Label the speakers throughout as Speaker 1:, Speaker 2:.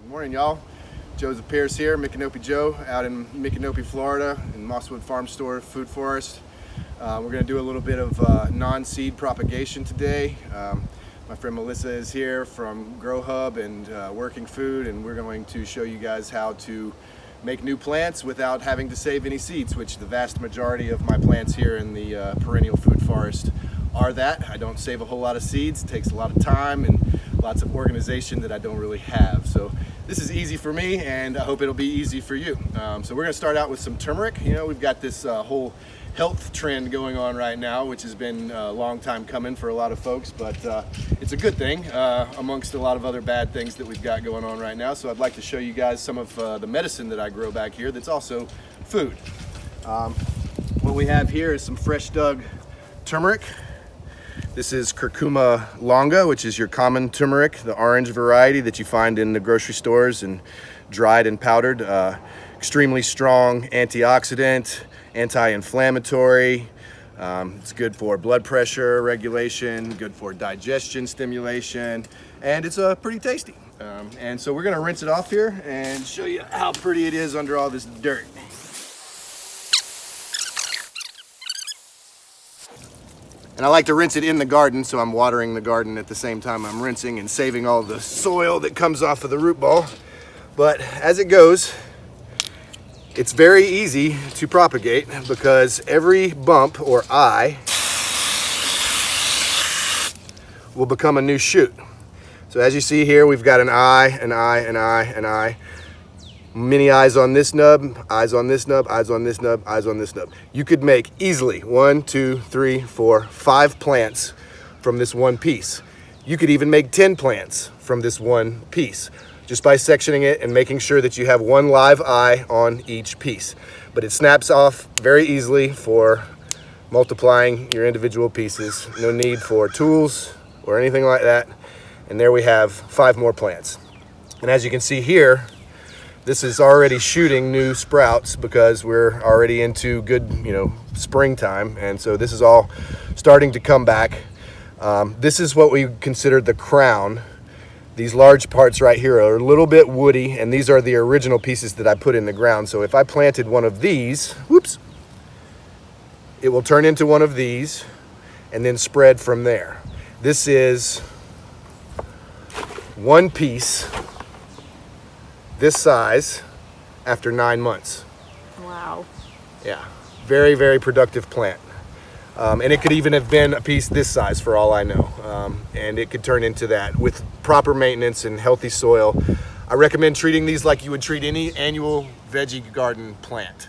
Speaker 1: Good morning, y'all. Joseph Pierce here, Micanopy Joe, out in Micanopy, Florida, in Mosswood Farm Store Food Forest. We're going to do a little bit of non-seed propagation today. My friend Melissa is here from Grow Hub and Working Food, and we're going to show you guys how to make new plants without having to save any seeds, which the vast majority of my plants here in the perennial food forest are that. I don't save a whole lot of seeds. It takes a lot of time and lots of organization that I don't really have. So this is easy for me, and I hope it'll be easy for you. So we're going to start out with some turmeric. You know, we've got this whole health trend going on right now, which has been a long time coming for a lot of folks, but it's a good thing amongst a lot of other bad things that we've got going on right now. So I'd like to show you guys some of the medicine that I grow back here that's also food. What we have here is some fresh dug turmeric. This is curcuma longa, which is your common turmeric, the orange variety that you find in the grocery stores and dried and powdered. Extremely strong antioxidant, anti-inflammatory. It's good for blood pressure regulation, good for digestion stimulation, and it's pretty tasty. And so we're gonna rinse it off here and show you how pretty it is under all this dirt. And I like to rinse it in the garden, so I'm watering the garden at the same time I'm rinsing and saving all the soil that comes off of the root ball. But as it goes, it's very easy to propagate because every bump or eye will become a new shoot. So as you see here, we've got an eye, an eye, an eye, an eye. Many eyes on this nub, eyes on this nub, eyes on this nub, eyes on this nub. You could make easily 1, 2, 3, 4, 5 plants from this one piece. You could even make 10 plants from this one piece just by sectioning it and making sure that you have one live eye on each piece. But it snaps off very easily for multiplying your individual pieces. No need for tools or anything like that. And there we have 5 more plants. And as you can see here, this is already shooting new sprouts because we're already into good, springtime. And so this is all starting to come back. This is what we consider the crown. These large parts right here are a little bit woody, and these are the original pieces that I put in the ground. So if I planted one of these, whoops, it will turn into one of these and then spread from there. This is one piece this size after 9 months.
Speaker 2: Wow.
Speaker 1: Yeah, very, very productive plant. And it could even have been a piece this size for all I know. And it could turn into that with proper maintenance and healthy soil. I recommend treating these like you would treat any annual veggie garden plant.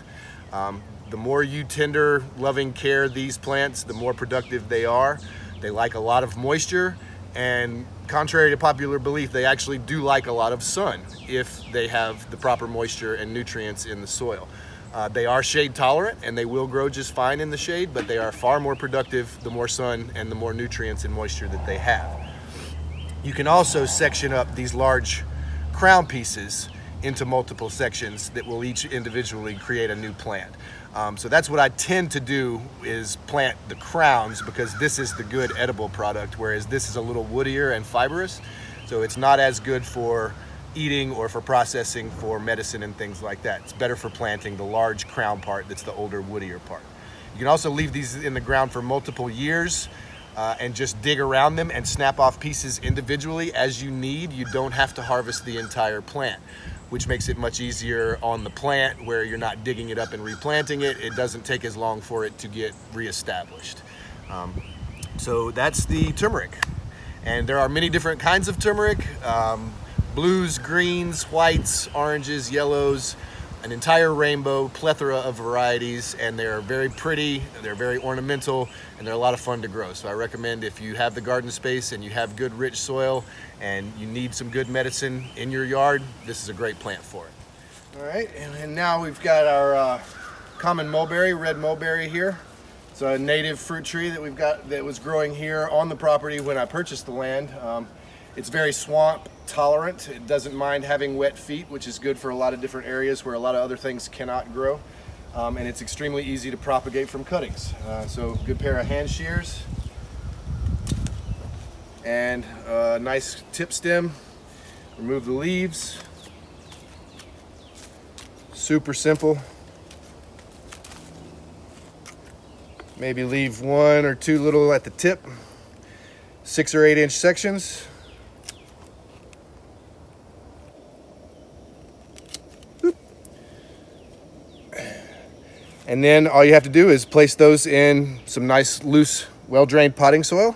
Speaker 1: The more you tender, loving care these plants, the more productive they are. They like a lot of moisture, and contrary to popular belief, they actually do like a lot of sun if they have the proper moisture and nutrients in the soil. They are shade tolerant and they will grow just fine in the shade, but they are far more productive the more sun and the more nutrients and moisture that they have. You can also section up these large crown pieces into multiple sections that will each individually create a new plant. So that's what I tend to do, is plant the crowns, because this is the good edible product, whereas this is a little woodier and fibrous. So it's not as good for eating or for processing for medicine and things like that. It's better for planting the large crown part that's the older, woodier part. You can also leave these in the ground for multiple years and just dig around them and snap off pieces individually as you need. You don't have to harvest the entire plant, which makes it much easier on the plant where you're not digging it up and replanting it. It doesn't take as long for it to get reestablished. So that's the turmeric. And there are many different kinds of turmeric. Blues, greens, whites, oranges, yellows, an entire rainbow, plethora of varieties, and they're very pretty, they're very ornamental, and they're a lot of fun to grow. So I recommend, if you have the garden space and you have good rich soil and you need some good medicine in your yard, this is a great plant for it. All right, and now we've got our common mulberry, red mulberry here. It's a native fruit tree that we've got that was growing here on the property when I purchased the land. It's very swamp tolerant. It doesn't mind having wet feet, which is good for a lot of different areas where a lot of other things cannot grow. And it's extremely easy to propagate from cuttings. So good pair of hand shears and a nice tip stem. Remove the leaves. Super simple. Maybe leave 1 or 2 little at the tip. 6 or 8 inch sections. Boop. And then all you have to do is place those in some nice, loose, well-drained potting soil.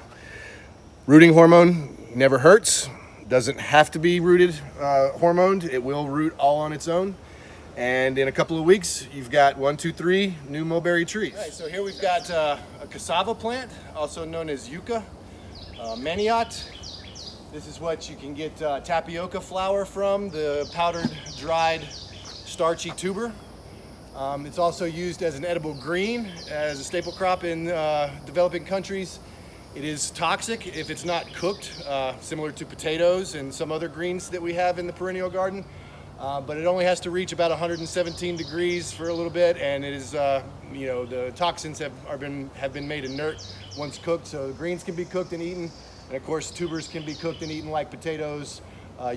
Speaker 1: Rooting hormone never hurts. Doesn't have to be rooted hormoned. It will root all on its own. And in a couple of weeks, you've got 1, 2, 3 new mulberry trees. All right, so here we've got a cassava plant, also known as yucca, manioc. This is what you can get tapioca flour from, the powdered, dried, starchy tuber. It's also used as an edible green, as a staple crop in developing countries. It is toxic if it's not cooked, similar to potatoes and some other greens that we have in the perennial garden. But it only has to reach about 117 degrees for a little bit, and it is, you know, the toxins have been made inert once cooked. So the greens can be cooked and eaten, and of course tubers can be cooked and eaten like potatoes.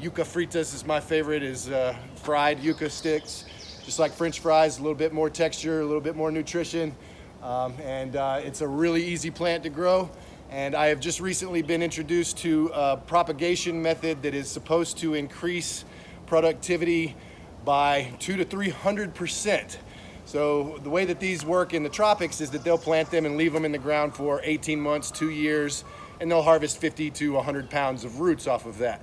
Speaker 1: Yucca fritas is my favorite, is fried yucca sticks, just like French fries, a little bit more texture, a little bit more nutrition, and it's a really easy plant to grow. And I have just recently been introduced to a propagation method that is supposed to increase productivity by 200 to 300%. So the way that these work in the tropics is that they'll plant them and leave them in the ground for 18 months, 2 years, and they'll harvest 50 to 100 pounds of roots off of that.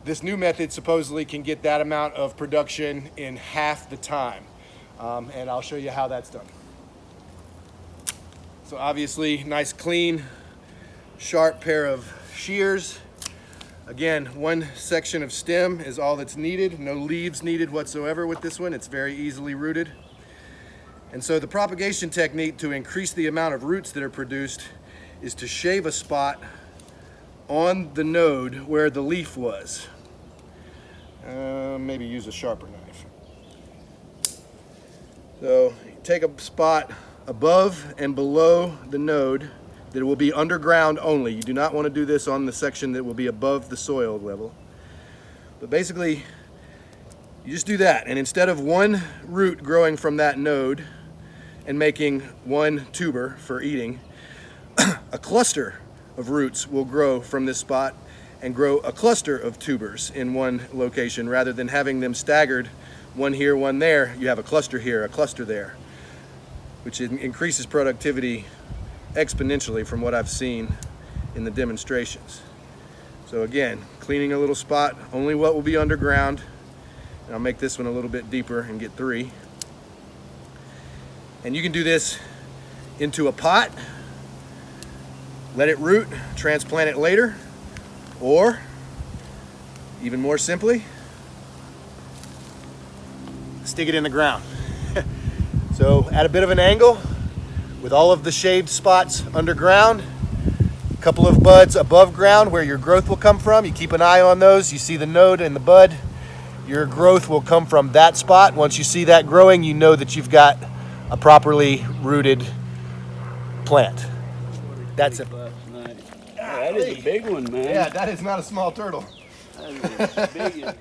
Speaker 1: This new method supposedly can get that amount of production in half the time. And I'll show you how that's done. So obviously, nice, clean, sharp pair of shears. Again, 1 section of stem is all that's needed. No leaves needed whatsoever with this one. It's very easily rooted. And so the propagation technique to increase the amount of roots that are produced is to shave a spot on the node where the leaf was. Maybe use a sharper knife. So take a spot above and below the node that will be underground only. You do not want to do this on the section that will be above the soil level. But basically, you just do that, and instead of 1 root growing from that node and making 1 tuber for eating, a cluster of roots will grow from this spot and grow a cluster of tubers in 1 location. Rather than having them staggered, 1 here, 1 there, you have a cluster here, a cluster there, which increases productivity exponentially from what I've seen in the demonstrations. So again, cleaning a little spot, only what will be underground, and I'll make this one a little bit deeper and get 3. And you can do this into a pot, let it root, transplant it later, or even more simply, stick it in the ground. So at a bit of an angle, with all of the shaved spots underground, a couple of buds above ground where your growth will come from. You keep an eye on those. You see the node and the bud. Your growth will come from that spot. Once you see that growing, you know that you've got a properly rooted plant. That's it.
Speaker 2: That is a big one, man.
Speaker 1: Yeah, that is not a small turtle.
Speaker 2: That is a big one.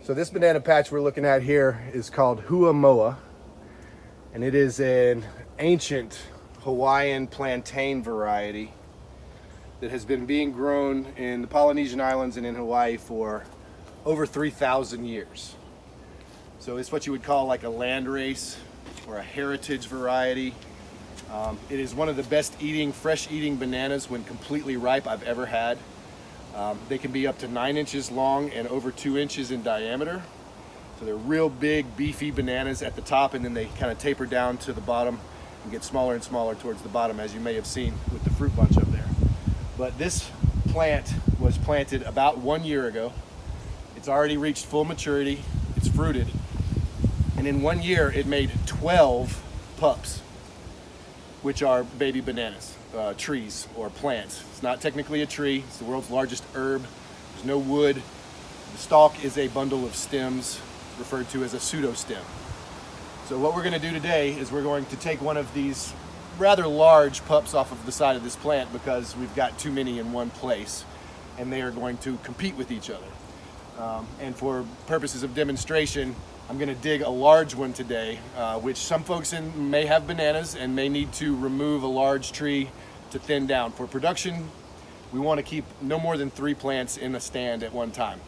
Speaker 1: So this banana patch we're looking at here is called Huamoa, and it is an ancient Hawaiian plantain variety that has been being grown in the Polynesian Islands and in Hawaii for over 3,000 years. So it's what you would call like a landrace or a heritage variety. It is one of the best eating, fresh eating bananas when completely ripe I've ever had. They can be up to 9 inches long and over 2 inches in diameter. So they're real big, beefy bananas at the top, and then they kind of taper down to the bottom and get smaller and smaller towards the bottom, as you may have seen with the fruit bunch up there. But this plant was planted about 1 year ago. It's already reached full maturity. It's fruited. And in 1 year, it made 12 pups, which are baby bananas. Trees or plants. It's not technically a tree. It's the world's largest herb. There's no wood. The stalk is a bundle of stems referred to as a pseudostem. So what we're going to do today is we're going to take one of these rather large pups off of the side of this plant because we've got too many in one place, and they are going to compete with each other. And for purposes of demonstration, I'm going to dig a large one today, which some folks may have bananas and may need to remove a large tree to thin down. For production, we want to keep no more than 3 plants in a stand at one time.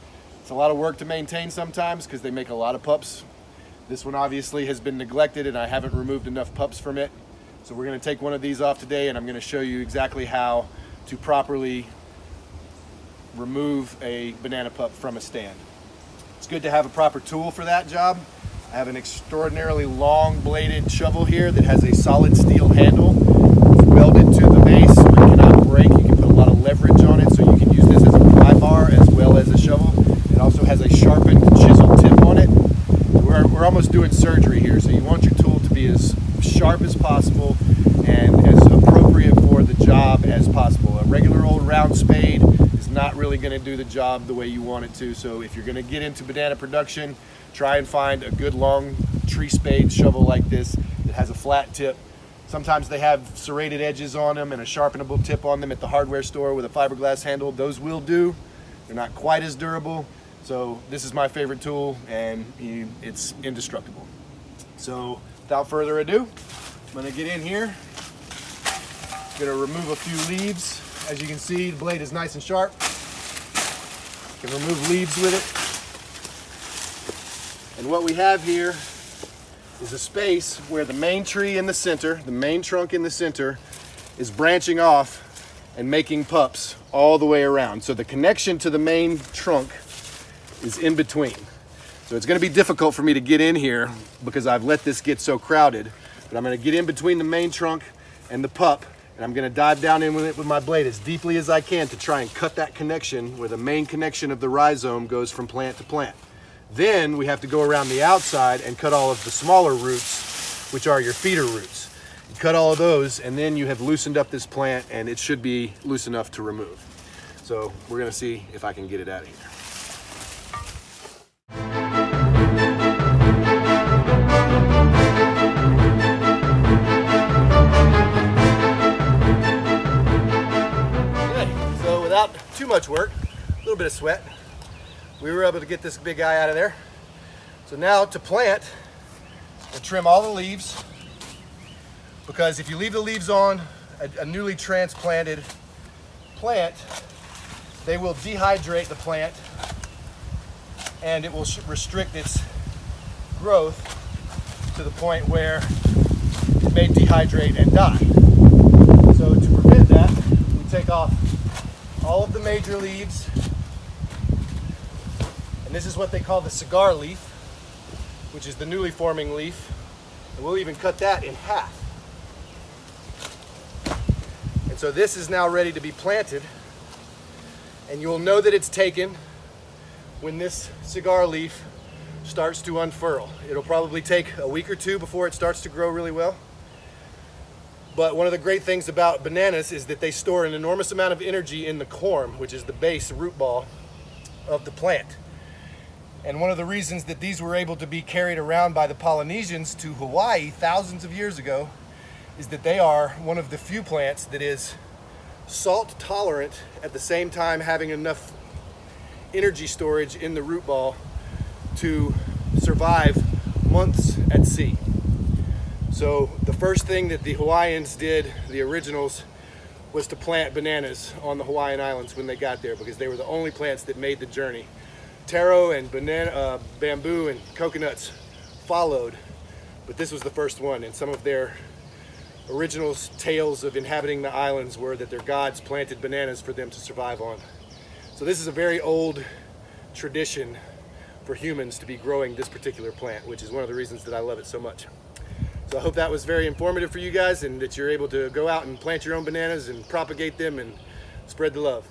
Speaker 1: It's a lot of work to maintain sometimes because they make a lot of pups. This one obviously has been neglected and I haven't removed enough pups from it. So we're going to take one of these off today and I'm going to show you exactly how to properly remove a banana pup from a stand. It's good to have a proper tool for that job. I have an extraordinarily long bladed shovel here that has a solid steel handle. It's welded to the base so it cannot break. You can put a lot of leverage on it, so you can use this as a pry bar as well as a shovel. It also has a sharpened chisel tip on it. We're almost doing surgery here, so you want your tool to be as sharp as possible and as appropriate for the job as possible. A regular old round spade is not really going to do the job the way you want it to, so if you're going to get into banana production, try and find a good long tree spade shovel like this that has a flat tip. Sometimes they have serrated edges on them and a sharpenable tip on them at the hardware store with a fiberglass handle. Those will do. They're not quite as durable. So this is my favorite tool and it's indestructible. So without further ado, I'm going to get in here. I'm going to remove a few leaves. As you can see, the blade is nice and sharp. You can remove leaves with it. And what we have here is a space where the main tree in the center, the main trunk in the center, is branching off and making pups all the way around. So the connection to the main trunk is in between. So it's going to be difficult for me to get in here because I've let this get so crowded, but I'm going to get in between the main trunk and the pup, and I'm going to dive down in with it with my blade as deeply as I can to try and cut that connection where the main connection of the rhizome goes from plant to plant. Then we have to go around the outside and cut all of the smaller roots, which are your feeder roots. You cut all of those and then you have loosened up this plant and it should be loose enough to remove. So we're going to see if I can get it out of here. Without too much work, a little bit of sweat, we were able to get this big guy out of there. So now to plant, we'll trim all the leaves, because if you leave the leaves on a newly transplanted plant, they will dehydrate the plant and it will restrict its growth to the point where it may dehydrate and die. So to prevent that, we take off all of the major leaves, and this is what they call the cigar leaf, which is the newly forming leaf, and we'll even cut that in half. And so this is now ready to be planted, and you'll know that it's taken when this cigar leaf starts to unfurl. It'll probably take a week or two before it starts to grow really well. But one of the great things about bananas is that they store an enormous amount of energy in the corm, which is the base root ball of the plant. And one of the reasons that these were able to be carried around by the Polynesians to Hawaii thousands of years ago is that they are one of the few plants that is salt tolerant at the same time having enough energy storage in the root ball to survive months at sea. So the first thing that the Hawaiians did, the originals, was to plant bananas on the Hawaiian Islands when they got there, because they were the only plants that made the journey. Taro and bamboo and coconuts followed, but this was the first one, and some of their original tales of inhabiting the islands were that their gods planted bananas for them to survive on. So this is a very old tradition for humans to be growing this particular plant, which is one of the reasons that I love it so much. So I hope that was very informative for you guys and that you're able to go out and plant your own bananas and propagate them and spread the love.